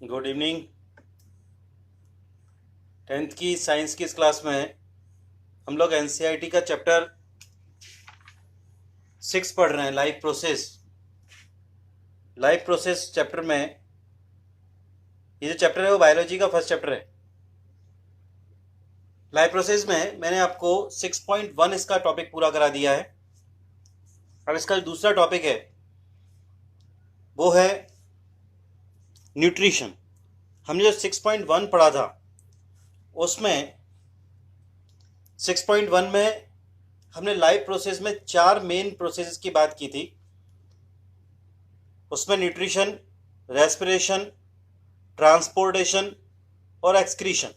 Good evening. 10th की science की इस क्लास में हम लोग एनसीईआरटी का चैप्टर 6 पढ़ रहे हैं, life process. Life process chapter में ये जो चैप्टर है वो बायोलॉजी का फर्स्ट चैप्टर है। लाइफ प्रोसेस में मैंने आपको 6.1 इसका टॉपिक पूरा करा दिया है। अब इसका जो दूसरा टॉपिक है वो है न्यूट्रिशन। हमने जो 6.1 पढ़ा था उसमें 6.1 में हमने लाइफ प्रोसेस में 4 मेन प्रोसेस की बात की थी। उसमें न्यूट्रिशन, रेस्पिरेशन, ट्रांसपोर्टेशन और एक्सक्रीशन,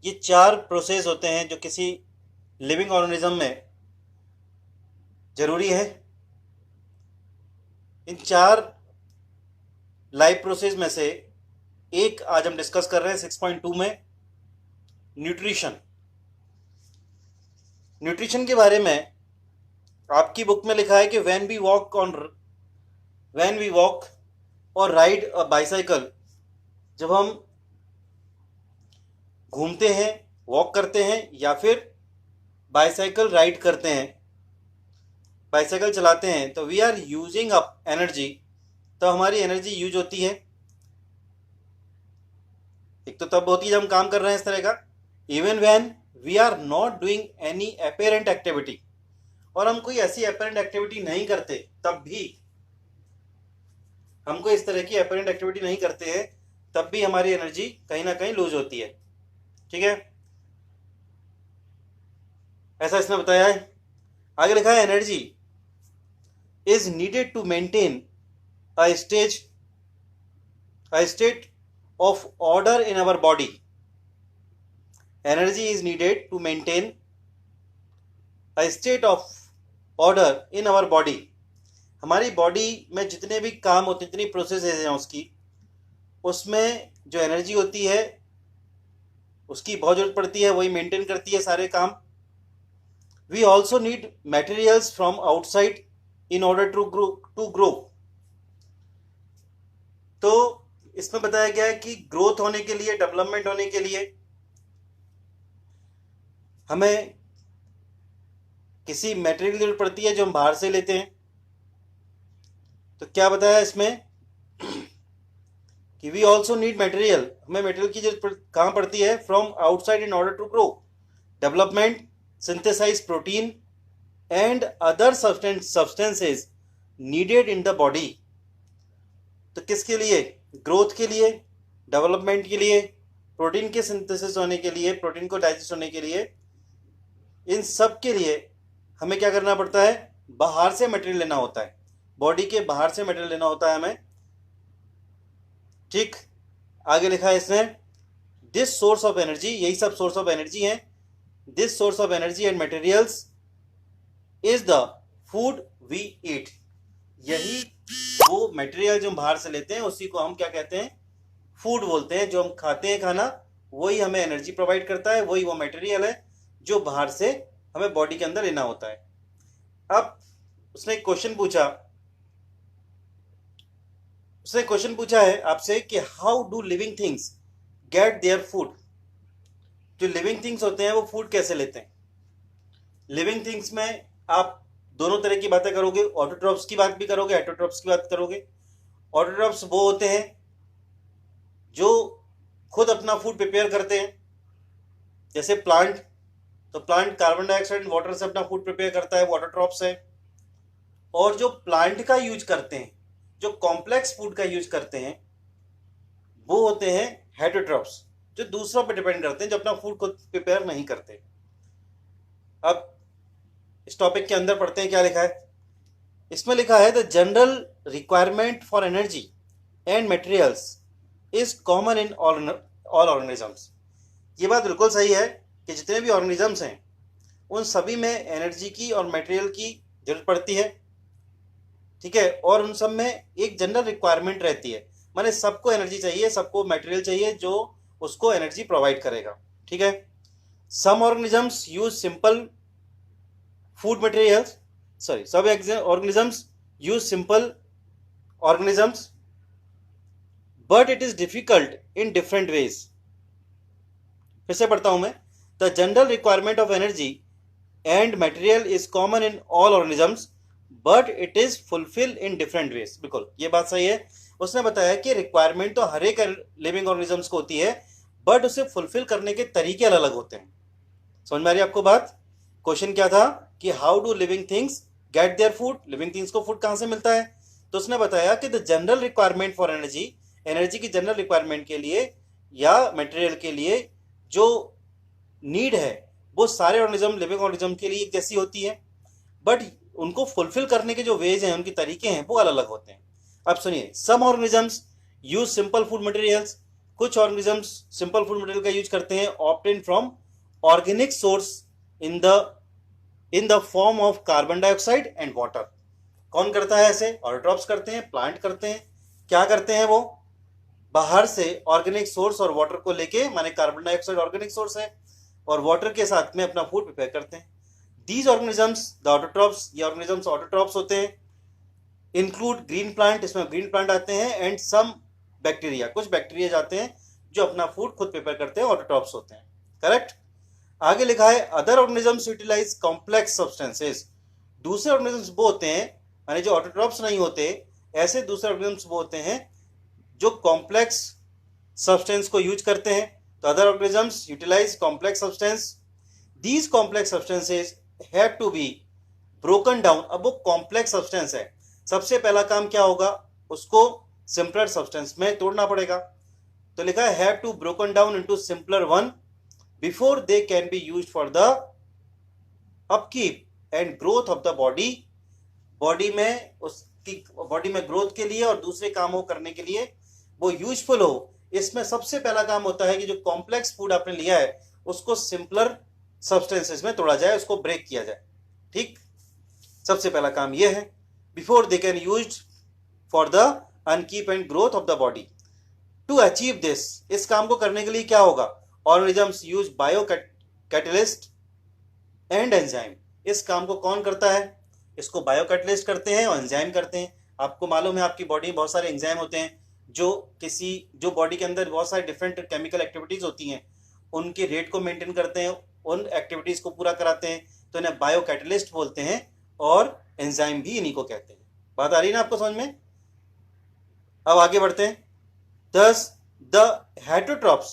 ये 4 प्रोसेस होते हैं जो किसी लिविंग ऑर्गेनिज्म में जरूरी है। इन 4 लाइफ प्रोसेस में से एक आज हम डिस्कस कर रहे हैं 6.2 में, न्यूट्रिशन। न्यूट्रिशन के बारे में आपकी बुक में लिखा है कि व्हेन वी वॉक और राइड अ बाइसाइकिल, जब हम घूमते हैं, वॉक करते हैं या फिर बाइसाइकिल राइड करते हैं, बाइसाइकिल चलाते हैं, तो we are using up energy, तो हमारी एनर्जी यूज होती है। एक तो तब होती है जब हम काम कर रहे हैं इस तरह का, even when we are not doing any apparent activity, और हम कोई ऐसी अपेरेंट एक्टिविटी नहीं करते, तब भी हम कोई इस तरह की अपेरेंट एक्टिविटी नहीं करते हैं, तब भी हमारी एनर्जी कहीं ना कहीं लूज होती है। ठीक है, ऐसा इसने बताया है। आगे लिखा है energy is needed to maintain a state of order in our body. Energy is needed to maintain a state of order in our body. हमारी बॉडी में जितने भी काम होते हैं, जितनी प्रोसेसेस हैं उसमें जो एनर्जी होती है उसकी बहुत जरूरत पड़ती है, वही मेंटेन करती है सारे काम। We also need materials from outside in order to grow. तो इसमें बताया गया है कि ग्रोथ होने के लिए, डेवलपमेंट होने के लिए हमें किसी मटेरियल की जरूरत पड़ती है जो हम बाहर से लेते हैं। तो क्या बताया इसमें कि वी ऑल्सो नीड मटेरियल, हमें मटेरियल की जरूरत कहाँ पड़ती है? From outside in order to grow, development, synthesise protein and other substances needed in the body. तो किसके लिए? ग्रोथ के लिए, डेवलपमेंट के लिए, प्रोटीन के सिंथेसिस होने के लिए, प्रोटीन को डाइजेस्ट होने के लिए, इन सब के लिए हमें क्या करना पड़ता है? बाहर से मटेरियल लेना होता है, बॉडी के बाहर से मटेरियल लेना होता है हमें। ठीक, आगे लिखा है इसने, दिस सोर्स ऑफ एनर्जी, यही सब सोर्स ऑफ एनर्जी है। This source of energy and materials is the food we eat. यही वो मटेरियल जो हम बाहर से लेते हैं उसी को हम क्या कहते हैं? फूड बोलते हैं। जो हम खाते हैं खाना, वही हमें एनर्जी प्रोवाइड करता है, वही वो मटेरियल है जो बाहर से हमें बॉडी के अंदर लेना होता है। अब उसने क्वेश्चन पूछा है आपसे कि how do living things get their food. जो लिविंग थिंग्स होते हैं वो फूड कैसे लेते हैं? लिविंग थिंग्स में आप दोनों तरह की बातें करोगे, ऑटोट्रॉप्स की बात भी करोगे, हेटरोट्रॉप्स की बात करोगे। ऑटोट्रॉप्स वो होते हैं जो खुद अपना फूड प्रिपेयर करते हैं, जैसे प्लांट। तो plant carbon dioxide and water से अपना फूड प्रिपेयर करता है, वो ऑटोट्रॉप्स है। और जो प्लांट का यूज करते हैं, जो कॉम्प्लेक्स फूड का यूज करते हैं, वो होते हैं हेटरोट्रॉप्स, जो दूसरों पर डिपेंड करते हैं, जो अपना फूड खुद प्रिपेयर नहीं करते। अब इस टॉपिक के अंदर पढ़ते हैं क्या लिखा है। इसमें लिखा है the general requirement for energy and materials is common in all organisms. ये बात बिल्कुल सही है कि जितने भी ऑर्गेनिजम्स हैं उन सभी में एनर्जी की और मटेरियल की जरूरत पड़ती है। ठीक है, और उन सब में एक जनरल रिक्वायरमेंट रहती है, माने सबको एनर्जी चाहिए, सबको मटेरियल चाहिए जो उसको एनर्जी प्रोवाइड करेगा। ठीक है, some organisms use simple food materials, some organisms use simple organisms but it is difficult in different ways. फिर से पढ़ता हूं मैं। The general requirement of energy and material is common in all organisms but it is fulfil in different ways. बिल्कुल ये बात सही है। उसने बताया कि रिक्वायरमेंट तो हर एक लिविंग ऑर्गेनिजम्स को होती है, बट उसे फुलफिल करने के तरीके अलग अलग होते हैं। समझ में आ रही है आपको बात? क्वेश्चन क्या था कि how do living things get their food, living things को फूड कहां से मिलता है? तो उसने बताया कि the general requirement for energy, energy की जनरल रिक्वायरमेंट के लिए या मटेरियल के लिए जो नीड है वो सारे ऑर्गेनिज्म, लिविंग ऑर्गेनिज्म के लिए एक जैसी होती है, बट उनको फुलफिल करने के जो वेज हैं, उनके तरीके हैं, वो अलग अलग होते हैं। अब सुनिए, some organisms use simple food materials, कुछ ऑर्गेनिजम्स सिंपल फूड मटेरियल का यूज करते हैं obtain from organic source in the form of carbon dioxide and water. कौन करता है ऐसे? ऑटोट्रॉप्स करते हैं, प्लांट करते हैं। क्या करते हैं वो? बाहर से ऑर्गेनिक सोर्स और वाटर को लेके, माने कार्बन डाइऑक्साइड ऑर्गेनिक सोर्स है और वाटर के साथ में अपना फूड प्रिपेयर करते हैं। दीज ऑर्गेनिजम्स द ऑटोट्रॉप्स, ये ऑर्गेनिजम्स ऑटोट्रॉप्स होते हैं। इंक्लूड ग्रीन प्लांट, इसमें ग्रीन प्लांट आते हैं, एंड सम बैक्टीरिया, कुछ बैक्टीरिया जाते हैं जो अपना फूड खुद प्रिपेयर करते हैं, ऑटोट्रॉप्स होते हैं। करेक्ट। आगे लिखा है other organisms utilise complex substances. दूसरे ऑर्गेनिजम्स वो होते हैं, यानी जो ऑटोट्रॉप्स नहीं होते, ऐसे दूसरे ऑर्गेनिजम्स वो होते हैं जो कॉम्प्लेक्स सब्सटेंस को यूज करते हैं। तो other organisms utilise complex substance, these complex substances have to be broken down. अब वो कॉम्प्लेक्स सब्सटेंस है, सबसे पहला काम क्या होगा? उसको सिंपलर सब्सटेंस में तोड़ना पड़ेगा। तो लिखा है have to broken down into simpler one before they can be used for the upkeep and growth of the body. Body में, उसकी बॉडी में ग्रोथ के लिए और दूसरे कामों करने के लिए वो यूजफुल हो। इसमें सबसे पहला काम होता है कि जो कॉम्प्लेक्स फूड आपने लिया है उसको सिंपलर सब्सटेंसेस में तोड़ा जाए, उसको ब्रेक किया जाए। ठीक, सबसे पहला काम यह है before they can use for the upkeep and growth of the body. To achieve this, इस काम को करने के लिए क्या होगा? Organisms use biocatalyst and enzyme. इस काम को कौन करता है? इसको बायो कैटलिस्ट करते हैं और एंजाइम करते हैं। आपको मालूम है आपकी बॉडी में बहुत सारे एंजाइम होते हैं जो बॉडी के अंदर बहुत सारे डिफरेंट केमिकल एक्टिविटीज होती हैं, उनके रेट को मेंटेन करते हैं, उन एक्टिविटीज को पूरा कराते हैं। तो इन्हें बायो कैटलिस्ट बोलते हैं और एंजाइम भी इन्हीं को कहते हैं। बात आ रही है ना आपको समझ में? अब आगे बढ़ते हैं। Thus, the heterotrophs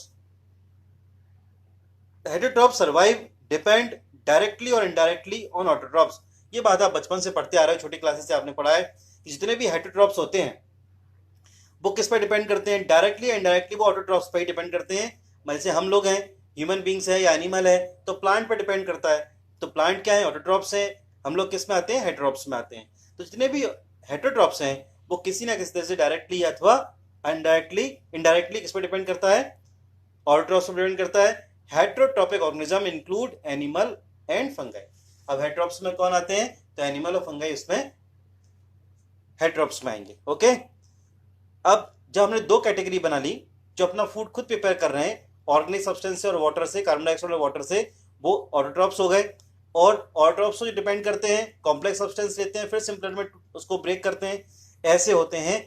survive depend directly or indirectly on autotrophs। ये बात आप बचपन से पढ़ते आ रहे हो, छोटी क्लासेस से आपने पढ़ा है कि जितने भी हेटेरोट्रॉप्स होते हैं वो किस पे डिपेंड करते हैं? डायरेक्टली इनडायरेक्टली वो ऑटोट्रॉप्स पे ही डिपेंड करते हैं। जैसे हम लोग हैं, ह्यूमन बींग्स है या एनिमल है, तो प्लांट पे डिपेंड करता है। तो प्लांट क्या है? ऑटोट्रॉप्स है। हम लोग किस में आते हैं? हेटेरोट्रॉप्स में आते हैं। तो जितने भी हेटेरोट्रॉप्स हैं वो किसी ना किसी तरह से डायरेक्टली अथवा इनडायरेक्टली किस पे डिपेंड करता है? ऑटोट्रॉप्स पे डिपेंड करता है। Heterotrophic organism include animal and fungi. अब हेटेरोट्रॉप्स में कौन आते हैं? तो एनिमल और फंगाई उसमें हेटेरोट्रॉप्स में आएंगे। ओके, अब जब हमने दो कैटेगरी बना ली, जो अपना फूड खुद प्रिपेयर कर रहे हैं ऑर्गेनिक सब्सटेंस से और वाटर से, कार्बन डाइऑक्साइड और वाटर से, वो ऑटोट्रॉप्स हो गए। और ऑटोट्रॉप्स जो डिपेंड करते हैं, कॉम्प्लेक्स सब्सटेंस लेते हैं, फिर सिंपलर में उसको ब्रेक करते हैं, ऐसे होते हैं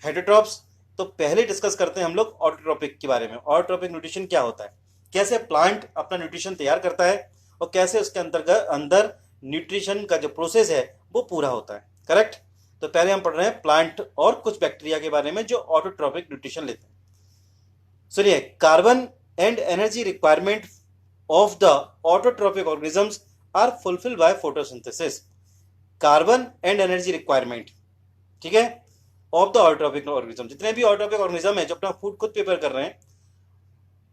हेटेरोट्रॉप्स। तो पहले डिस्कस करते हैं हम लोग ऑटोट्रॉपिक के बारे में। ऑटोट्रॉपिक न्यूट्रिशन क्या होता है, कैसे प्लांट अपना न्यूट्रिशन तैयार करता है और कैसे उसके अंदर न्यूट्रिशन का जो प्रोसेस है वो पूरा होता है। करेक्ट। तो पहले हम पढ़ रहे हैं प्लांट और कुछ बैक्टीरिया के बारे में जो ऑटोट्रॉपिक न्यूट्रिशन लेते हैं। सुनिए, carbon and energy requirement of the autotrophic organisms are fulfilled by photosynthesis. Carbon and energy requirement, ठीक है, ऑफ द ऑटोट्रॉपिक ऑर्गेनिज्म, जितने भी ऑटोट्रॉपिक ऑर्गेनिज्म है जो अपना फूड खुद प्रिपेयर कर रहे हैं,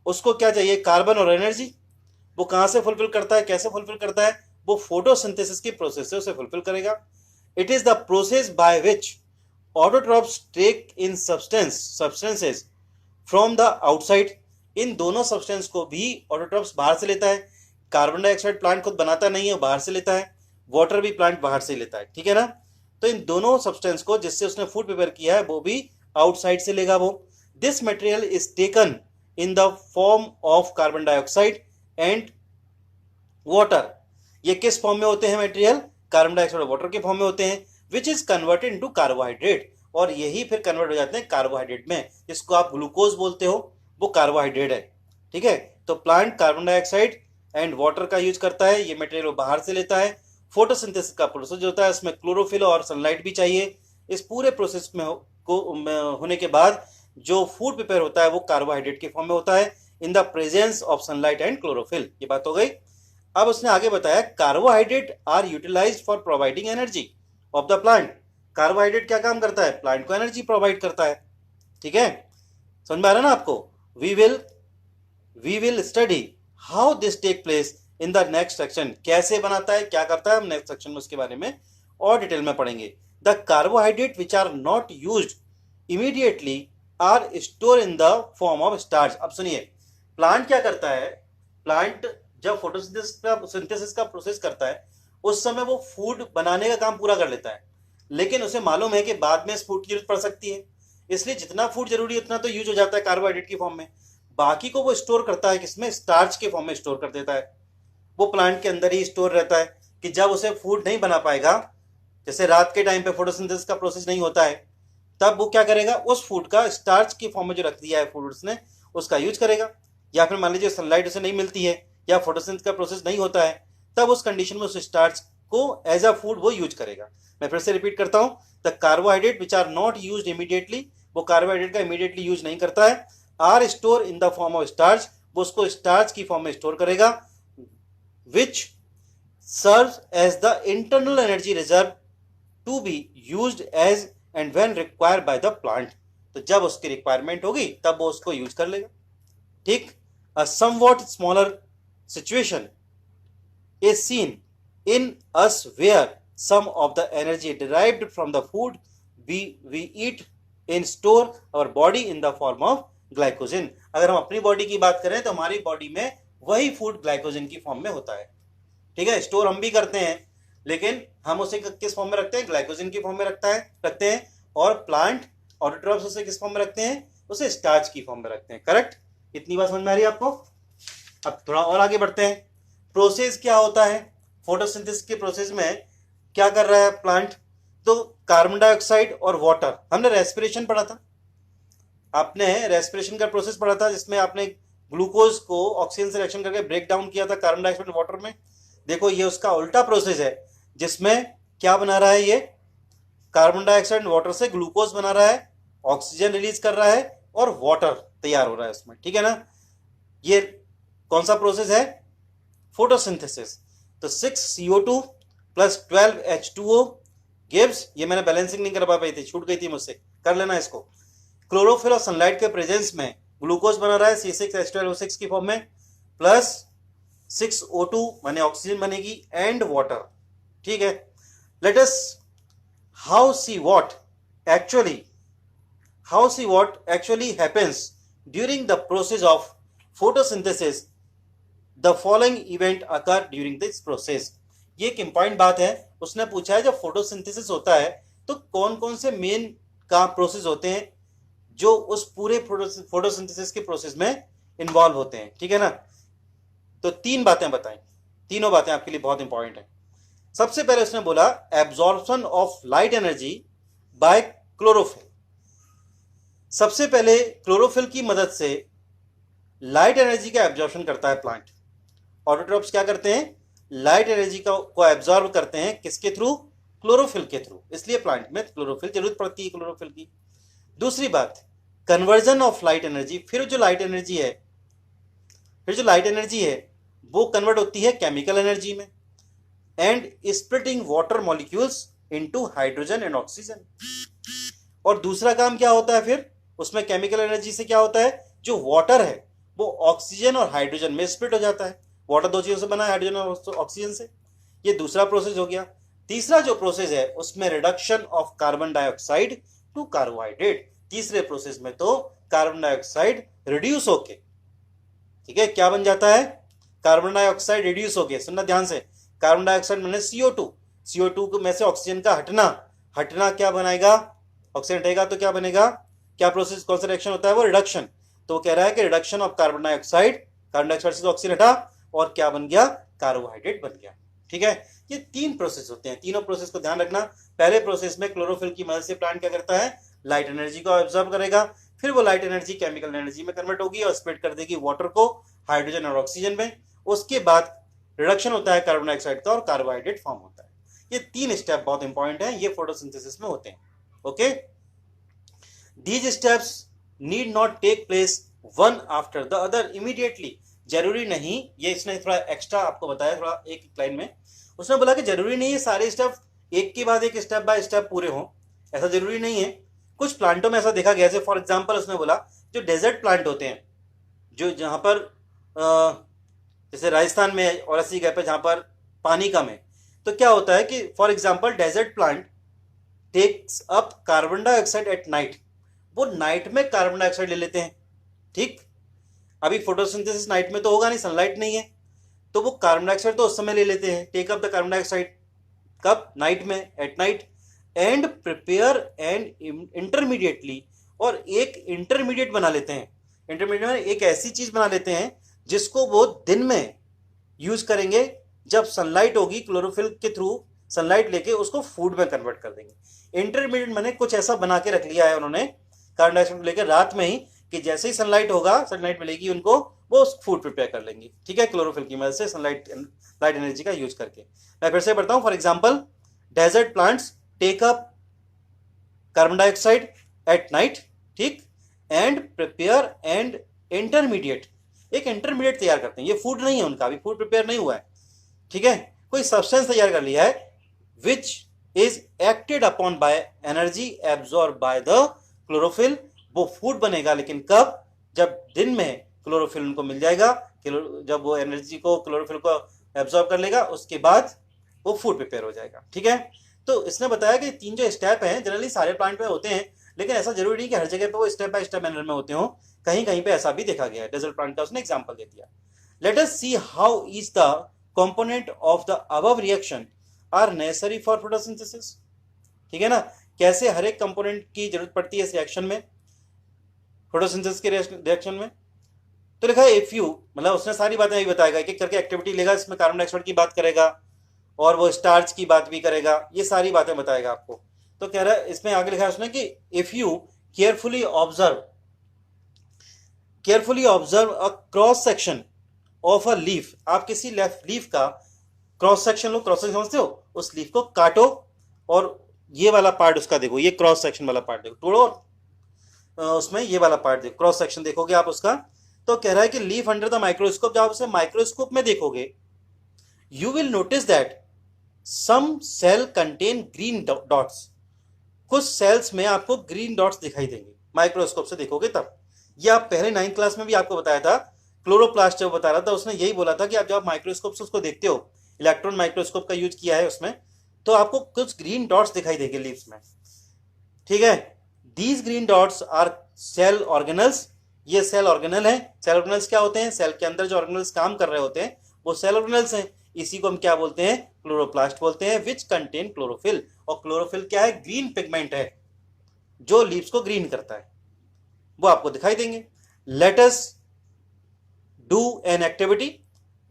उसको क्या चाहिए? कार्बन और एनर्जी। वो कहां से फुलफिल करता है, कैसे फुलफिल करता है? वो फोटोसिंथेसिस की प्रोसेस से उसे फुलफिल करेगा। It is the process by which autotrophs take in substances from the outside. इन दोनों सब्सटेंस को भी ऑटोट्रॉप्स बाहर से लेता है। कार्बन डाइऑक्साइड प्लांट खुद बनाता नहीं है, बाहर से लेता है। वाटर भी प्लांट बाहर से लेता है, ठीक है ना। तो इन दोनों सब्सटेंस को जिससे उसने फूड प्रिपेयर किया है वो भी आउटसाइड से लेगा वो। This material is taken in the form of carbon dioxide and water. ये किस फॉर्म में होते हैं मटेरियल? कार्बन डाइऑक्साइड और वाटर के फॉर्म में होते हैं, which is converted into carbohydrate. और यही फिर कन्वर्ट हो जाते हैं कार्बोहाइड्रेट में, जिसको आप ग्लूकोज बोलते हो, वो कार्बोहाइड्रेट है। ठीक है, तो plant carbon dioxide and water का यूज करता है, ये मटेरियल वो बाहर से लेता है। फोटोसिंथेसिस का प्रोसेस होता है, इसमें क्लोरोफिल और सनलाइट भी चाहिए। इस पूरे प्रोसेस में होने के बाद जो फूड प्रिपेयर होता है वो कार्बोहाइड्रेट के फॉर्म में होता है in the presence of sunlight and chlorophyll. ये बात हो गई। अब उसने आगे बताया carbohydrate are utilised for providing energy of the plant. Carbohydrate क्या काम करता है? प्लांट को एनर्जी प्रोवाइड करता है। ठीक है, समझ में आ रहा है ना आपको? We will study how this take place in the next section. कैसे बनाता है, क्या करता है, हम नेक्स्ट सेक्शन में उसके बारे में और डिटेल में पढ़ेंगे। The carbohydrate which are not used immediately are store in the form of starch. अब सुनिए, प्लांट क्या करता है? प्लांट जब फोटोसिंथेसिस का प्रोसेस करता है उस समय वो फूड बनाने का काम पूरा कर लेता है, लेकिन उसे मालूम है कि बाद में इस फूड की जरूरत पड़ सकती है, इसलिए जितना फूड जरूरी है उतना तो यूज हो जाता है कार्बोहाइड्रेट की फॉर्म में। बाकी को वो स्टोर करता है किसमें? स्टार्च के फॉर्म में स्टोर कर देता है। वो प्लांट के अंदर ही स्टोर रहता है कि जब उसे फूड नहीं बना पाएगा, जैसे रात के टाइम पे फोटोसिंथेसिस का प्रोसेस नहीं होता है, तब वो क्या करेगा? उस फूड का स्टार्च की फॉर्म में जो रख दिया है फूड उसने, उसका यूज करेगा। या फिर मान लीजिए सनलाइट उसे नहीं मिलती है या फोटोसिंथेसिस का प्रोसेस नहीं होता है, तब उस कंडीशन में उस स्टार्च को एज अ फूड वो यूज करेगा। मैं फिर से रिपीट करता हूं, the carbohydrate which are not used immediately, वो कार्बोहाइड्रेट का इमीडिएटली यूज नहीं करता है। Are store in the form of starch, वो उसको स्टार्च की फॉर्म में स्टोर करेगा, which serves as the internal energy reserve to be used as and when required by the plant. तो जब उसकी रिक्वायरमेंट होगी तब वो उसको यूज कर लेगा। ठीक, a somewhat smaller situation is seen in us where some of the energy derived from the food we eat in store our body in the form of glycogen। अगर हम अपनी बॉडी की बात करें तो हमारी बॉडी में वही फूड ग्लाइकोजन की फॉर्म में होता है। ठीक है, स्टोर हम भी करते हैं, लेकिन हम उसे किस फॉर्म में रखते हैं? ग्लाइकोजन की फॉर्म में रखते हैं। और प्लांट ऑटोट्रॉफ्स उसे किस फॉर्म में रखते हैं? उसे स्टार्च की फॉर्म में रखते हैं। करेक्ट, इतनी बात समझ में आ रही है आपको? अब थोड़ा और आगे बढ़ते हैं। प्रोसेस क्या होता है? फोटोसिंथेसिस के प्रोसेस में क्या कर रहा है प्लांट? तो कार्बन डाइऑक्साइड और वाटर, हमने रेस्पिरेशन पढ़ा था, आपने रेस्पिरेशन का प्रोसेस पढ़ा था जिसमें आपने ग्लूकोज को ऑक्सीजन से रिएक्शन करके ब्रेक डाउन किया था कार्बन डाइऑक्साइड वाटर में। देखो ये उसका उल्टा प्रोसेस है, जिसमें क्या बना रहा है? ये कार्बन डाइऑक्साइड वाटर से ग्लूकोज बना रहा है, ऑक्सीजन रिलीज कर रहा है और वाटर तैयार हो रहा है उसमें। ठीक है ना? ये कौन सा प्रोसेस है? फोटोसिंथेसिस। तो 6CO2 प्लस 12H2O गिव्स, ये मैंने बैलेंसिंग नहीं कर पाई थी, छूट गई थी मुझसे, कर लेना इसको। क्लोरोफिल और सनलाइट के प्रेजेंस में ग्लूकोज बना रहा है C6H12O6 की फॉर्म में, प्लस 6O2 माने ऑक्सीजन बनेगी एंड वाटर। ठीक है, let us how see what actually happens during the process of photosynthesis. The following event occur during this process. ये एक इंपॉर्टेंट बात है, उसने पूछा है जब फोटोसिंथेसिस होता है तो कौन कौन से मेन का प्रोसेस होते हैं जो उस पूरे फोटोसिंथेसिस के प्रोसेस में इन्वॉल्व होते हैं। ठीक है ना? तो तीन बातें बताएं, तीनों बातें आपके लिए बहुत इंपॉर्टेंट है। सबसे पहले उसने बोला absorption of light energy by chlorophyll. सबसे पहले क्लोरोफिल की मदद से लाइट एनर्जी का एब्जॉर्प्शन करता है प्लांट। ऑटोट्रॉफ्स क्या करते हैं? लाइट एनर्जी को एब्जॉर्ब करते हैं, किसके थ्रू? क्लोरोफिल के थ्रू। इसलिए प्लांट में क्लोरोफिल जरूरत पड़ती है, क्लोरोफिल की। दूसरी बात, कन्वर्जन ऑफ लाइट एनर्जी। फिर जो लाइट एनर्जी है वो कन्वर्ट होती है केमिकल एनर्जी में, and splitting water molecules into hydrogen and oxygen. और दूसरा काम क्या होता है फिर उसमें? केमिकल एनर्जी से क्या होता है? जो वाटर है वो ऑक्सीजन और हाइड्रोजन में स्प्लिट हो जाता है। वाटर दो चीजों से बना है, हाइड्रोजन और ऑक्सीजन से। ये दूसरा प्रोसेस हो गया। तीसरा जो प्रोसेस है उसमें reduction of carbon dioxide to carbohydrate. तीसरे प्रोसेस में तो कार्बन डाइऑक्साइड रिड्यूस होके, ठीक है, क्या बन जाता है? कार्बन डाइऑक्साइड रिड्यूस होके, सुनना ध्यान से, कार्बन डाइऑक्साइड मैंने CO2 में से ऑक्सीजन का हटना क्या बनाएगा? ऑक्सीजन हटेगा तो क्या बनेगा? क्या प्रोसेस, कौन सा रिएक्शन होता है? वो रिडक्शन। तो कह रहा है कि रिडक्शन ऑफ कार्बन डाइऑक्साइड से ऑक्सीजन हटा और क्या बन गया? कार्बोहाइड्रेट बन गया। ठीक है, ये 3 प्रोसेस होते हैं, तीनों प्रोसेस को ध्यान रखना। पहले प्रोसेस में क्लोरोफिल की मदद से प्लांट क्या करता है, लाइट एनर्जी को ऑब्जर्व करेगा, फिर वो लाइट एनर्जी केमिकल एनर्जी में कन्वर्ट होगी और स्प्लिट कर देगी वाटर को हाइड्रोजन और ऑक्सीजन में। उसके बाद रिडक्शन होता है कार्बन डाइऑक्साइड का और कार्बोहाइड्रेट फॉर्म होता है। ये 3 स्टेप बहुत इंपॉर्टेंट है, ये फोटोसिंथेसिस में होते हैं। Okay, these steps need not take place one after the other immediately. जरूरी नहीं, ये इसने थोड़ा एक्स्ट्रा आपको बताया थोड़ा एक लाइन में, उसने बोला कि जरूरी नहीं है सारे स्टेप एक के बाद एक स्टेप बाय स्टेप पूरे हों, ऐसा जरूरी नहीं है। कुछ प्लांटों में ऐसा देखा गया, जैसे फॉर एग्जांपल उसने बोला जो डेजर्ट प्लांट होते हैं, जो जहां पर जैसे राजस्थान में और ऐसी जगह पर जहां पर पानी कम है, तो क्या होता है कि for example desert plant takes up carbon dioxide at night, वो नाइट में कार्बन डाइऑक्साइड ले लेते हैं। ठीक, अभी फोटोसिंथेसिस नाइट में तो होगा नहीं, सनलाइट नहीं है, तो वो कार्बन डाइऑक्साइड तो उस समय ले लेते हैं, take up the carbon dioxide, कब, नाइट में, at night, and prepare and intermediately, और एक इंटरमीडिएट बना लेते हैं। इंटरमीडिएट में एक ऐसी चीज बना लेते हैं जिसको वो दिन में यूज करेंगे, जब सनलाइट होगी क्लोरोफिल के थ्रू सनलाइट लेके उसको फूड में कन्वर्ट कर देंगे। इंटरमीडिएट मैंने कुछ ऐसा बना के रख लिया है उन्होंने कार्बन डाइऑक्साइड लेकर रात में ही, कि जैसे ही सनलाइट होगा, सनलाइट मिलेगी उनको, वो फूड प्रिपेयर कर लेंगे। ठीक है, क्लोरोफिल की मदद से लाइट एनर्जी का यूज करके। मैं फिर से पढ़ता हूं, for example desert plants take up carbon dioxide at night, ठीक, एंड प्रिपेयर एंड इंटरमीडिएट, एक इंटरमीडिएट तैयार करते हैं। ये फूड नहीं है उनका, अभी फूड प्रिपेयर नहीं हुआ है, ठीक है, कोई सब्सटेंस तैयार कर लिया है, which is acted upon by energy absorb by the chlorophyll. वो फूड बनेगा, लेकिन कब, जब दिन में क्लोरोफिल उनको मिल जाएगा, जब वो एनर्जी को क्लोरोफिल को एब्जॉर्ब कर लेगा, उसके बाद वो फूड प्रिपेयर हो जाएगा। ठीक है, तो इसने बताया कि 3 जो स्टेप हैं जनरली सारे प्लांट में होते हैं, लेकिन ऐसा जरूरी नहीं कि हर जगह पे वो स्टेप बाय स्टेप मैनर में होते हो, कहीं कहीं पे ऐसा भी देखा गया है। डेजर्ट प्लांट का उसने एग्जांपल दे दिया। Let us see how is the component of the above reaction are necessary for photosynthesis. ठीक है ना, कैसे हर एक कंपोनेंट की जरूरत पड़ती है इस रिएक्शन में, फोटोसिंथेसिस के रिएक्शन में। तो लिखा है इफ यू, मतलब उसने सारी बातें भी बताएगा, एक एक करके एक्टिविटी लेगा, इसमें कार्बन डाइऑक्साइड की बात करेगा और वो स्टार्च की बात भी करेगा, ये सारी बातें बताएगा आपको। तो कह रहा है, इसमें आगे लिखा है उसने कि if you carefully observe a cross section of a leaf, आप किसी लीफ का क्रॉस सेक्शन लो, क्रॉस सेक्शन समझते हो, उस लीफ को काटो और ये वाला पार्ट उसका देखो, ये क्रॉस सेक्शन वाला पार्ट देखो, तोड़ो उसमें ये वाला पार्ट देखो, क्रॉस सेक्शन देखोगे आप उसका। तो कह रहा है कि लीफ अंडर द माइक्रोस्कोप, जब आप उसे माइक्रोस्कोप में देखोगे, you will notice that some cell contain green dots, कुछ सेल्स में आपको ग्रीन डॉट्स दिखाई देंगे माइक्रोस्कोप से देखोगे तब। ये आप पहले 9th क्लास में भी आपको बताया था, क्लोरोप्लास्ट जब बता रहा था उसने यही बोला था कि आप जब माइक्रोस्कोप से उसको देखते हो, इलेक्ट्रॉन माइक्रोस्कोप का यूज किया है उसमें, तो आपको कुछ ग्रीन डॉट्स दिखाई देंगे लीव्स में। ठीक है, these green dots are cell organelles, ये सेल ऑर्गेनल है। सेल ऑर्गेनल्स क्या होते हैं, सेल के अंदर जो ऑर्गेनल्स काम कर रहे होते हैं वो सेल ऑर्गेनल्स हैं। इसी को हम क्या बोलते हैं, क्लोरोप्लास्ट बोलते हैं, विच कंटेन क्लोरोफिल। और क्लोरोफिल क्या है, ग्रीन पिगमेंट है जो लीव्स को ग्रीन करता है, वो आपको दिखाई देंगे। Let us do an activity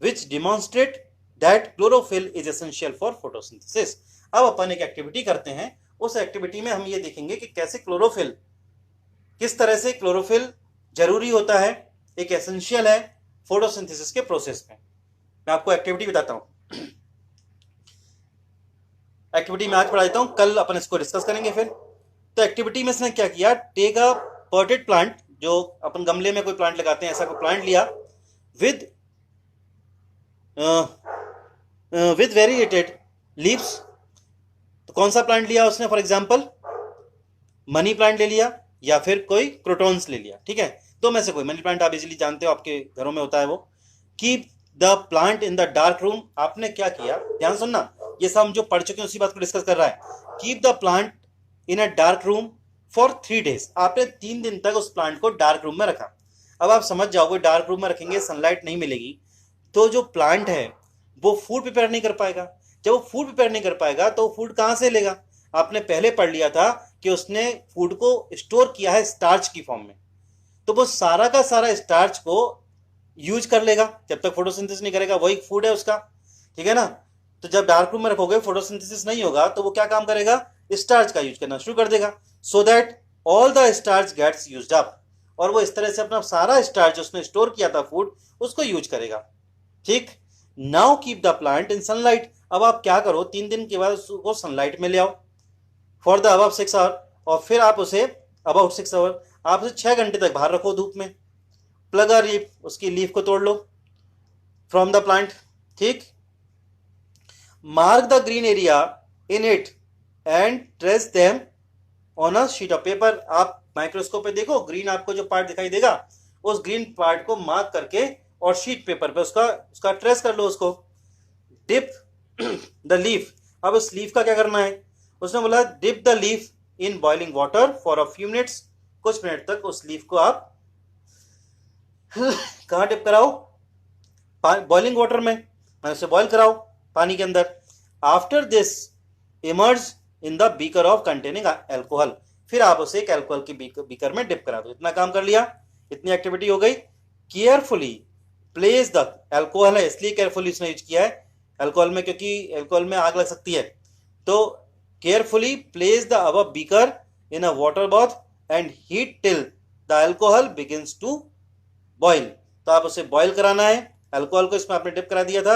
which demonstrate that chlorophyll is essential for photosynthesis. अब अपन एक एक्टिविटी करते हैं, उस एक्टिविटी में हम ये देखेंगे कि कैसे क्लोरोफिल, किस तरह से क्लोरोफिल जरूरी होता है, एक एसेंशियल है फोटोसिंथेसिस के प्रोसेस में। मैं आपको एक्टिविटी बताता हूं, एक्टिविटी में आज पढ़ा देता हूं, कल अपन इसको डिस्कस करेंगे फिर। तो एक्टिविटी में इसने क्या किया, टेक अ पॉटेड प्लांट, जो अपन गमले में कोई प्लांट लगाते हैं, ऐसा कोई प्लांट लिया विद वेरिएटेड लीव्स। तो कौन सा प्लांट लिया उसने, फॉर एग्जांपल मनी प्लांट ले लिया या फिर कोई क्रोटॉन्स ले लिया। ठीक है, तो में से कोई मनी प्लांट आप इजीली जानते हो, आपके घरों में होता है वो। Keep the plant in the dark room, आपने क्या किया, ध्यान सुनना, ये सब हम जो पढ़ चुके हैं उसी बात को डिस्कस कर रहा है। Keep the plant in a dark room for 3 days, आपने 3 दिन तक उस प्लांट को डार्क रूम में रखा। अब आप समझ जाओगे, डार्क रूम में रखेंगे, सनलाइट नहीं मिलेगी, तो जो प्लांट है वो फूड प्रिपेयर नहीं कर पाएगा। जब वो फूड प्रिपेयर नहीं कर पाएगा तो फूड कहां से लेगा। आपने पहले पढ़ लिया था कि उसने फूड को स्टोर किया है स्टार्च की फॉर्म में, तो वो सारा का सारा स्टार्च को यूज कर लेगा, जब तक फोटोसिंथेसिस नहीं करेगा, वही फूड है उसका। ठीक है ना, तो जब डार्क रूम में रखोगे फोटोसिंथेसिस नहीं होगा तो वो क्या काम करेगा, स्टार्च का यूज करना शुरू कर देगा, so that all the starch gets used up, और वो इस तरह से अपना सारा स्टार्च उसने स्टोर किया था फूड उसको यूज करेगा। ठीक, now keep the plant in sunlight. अब आप क्या करो, 3 दिन के बाद उसको सनलाइट में ले आओ फॉर द अबव 6 आवर, और फिर आप उसे अबाउट 6 आवर आप उसे 6 घंटे तक बाहर रखो धूप में। प्लग अ लीफ, उसकी लीफ को तोड़ लो फ्रॉम द प्लांट। ठीक, mark the green area in it and trace them on a sheet of paper. आप माइक्रोस्कोप पे देखो, ग्रीन आपको जो पार्ट दिखाई देगा उस ग्रीन पार्ट को मार्क करके और शीट पेपर पे उसका उसका ट्रेस कर लो उसको। डिप द लीफ, अब उस लीफ का क्या करना है, उसने बोला dip the leaf in boiling water for a few minutes, कुछ मिनट तक उस लीफ को आप कहाँ डिप कराओ, बॉइलिंग वाटर में, मैंने उसे बॉइल कराओ पानी के अंदर। After this emerge in the beaker of containing alcohol, फिर आप उसे एक एल्कोहल की बीकर में डिप करा दो। इतना काम कर लिया, इतनी एक्टिविटी हो गई। केयरफुली प्लेस द, एल्कोहल है इसलिए केयरफुली उसने यूज किया है अल्कोहल में, क्योंकि अल्कोहल में आग लग सकती है। तो carefully place the above beaker in a water bath and heat till the alcohol begins to boil. तो आप उसे बॉइल कराना है, अल्कोहल को इसमें आपने डिप करा दिया था।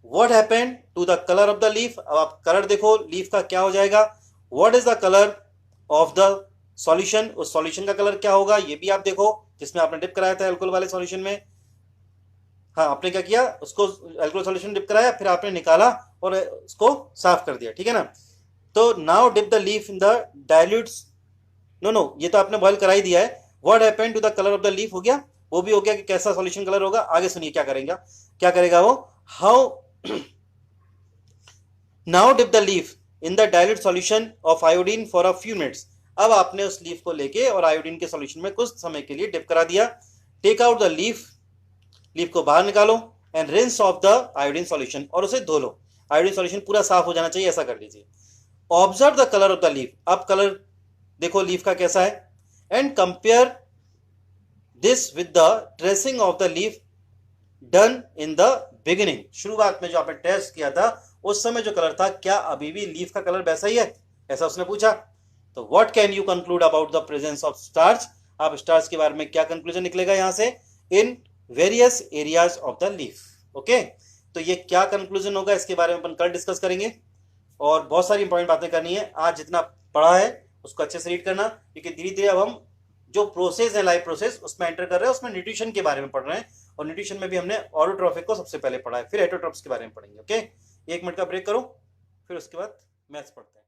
What happened to the colour of the leaf, अब आप कलर देखो लीफ का क्या हो जाएगा। What is the colour of the solution, उस सॉल्यूशन का कलर क्या होगा ये भी आप देखो, जिसमें आपने डिप कराया था अल्कोहल वाले सॉल्यूशन में। हाँ, आपने क्या किया, उसको अल्कोहल सॉल्यूशन डिप कराया, फिर आपने निकाला और उसको साफ कर दिया। ठीक है ना। तो now dip the leaf in the dilutes, no ये तो आपने बॉइल करा ही दिया है। What happened to the colour of the leaf हो गया, वो भी हो गया कि कैसा सॉल्यूशन कलर होगा। आगे सुनिए क्या करेगा, क्या करेगा वो। How now dip the leaf in the dilute solution of iodine for a few minutes. अब आपने उस लीफ को लेके और आयोडीन के सॉल्यूशन में कुछ समय के लिए डिप करा दिया। Take out the leaf, leaf को बाहर निकालो and rinse off the iodine solution, और उसे धो लो। आयोडीन सॉल्यूशन पूरा साफ हो जाना चाहिए, ऐसा कर लीजिए। Observe the colour of the leaf, अब कलर देखो लीफ का कैसा है, and compare this with the tracing of the leaf done in the beginning. शुरुआत में जो आपने टेस्ट किया था उस समय जो कलर था, क्या अभी भी लीफ का कलर वैसा ही है, ऐसा उसने पूछा। तो what can you conclude about the presence of starch, आप स्टार्च के बारे में क्या कंक्लूजन निकलेगा यहां से, in various areas of the leaf. Okay, तो ये क्या कंक्लूजन होगा इसके बारे में अपन कल डिस्कस करेंगे, और बहुत सारी इंपॉर्टेंट बातें करनी है। आज जितना पढ़ा है उसको अच्छे से रीड करना, क्योंकि धीरे धीरे अब हम जो प्रोसेस है लाइफ प्रोसेस उसमें एंटर कर रहे हैं, उसमें न्यूट्रिशन के बारे में पढ़ रहे हैं, और न्यूट्रिशन में भी हमने ऑटोट्रॉफिक को सबसे पहले पढ़ा है, फिर हेटरोट्रॉफ्स के बारे में पढ़ेंगे। ओके, 1 मिनट का ब्रेक करो, फिर उसके बाद मैथ्स पढ़ते हैं।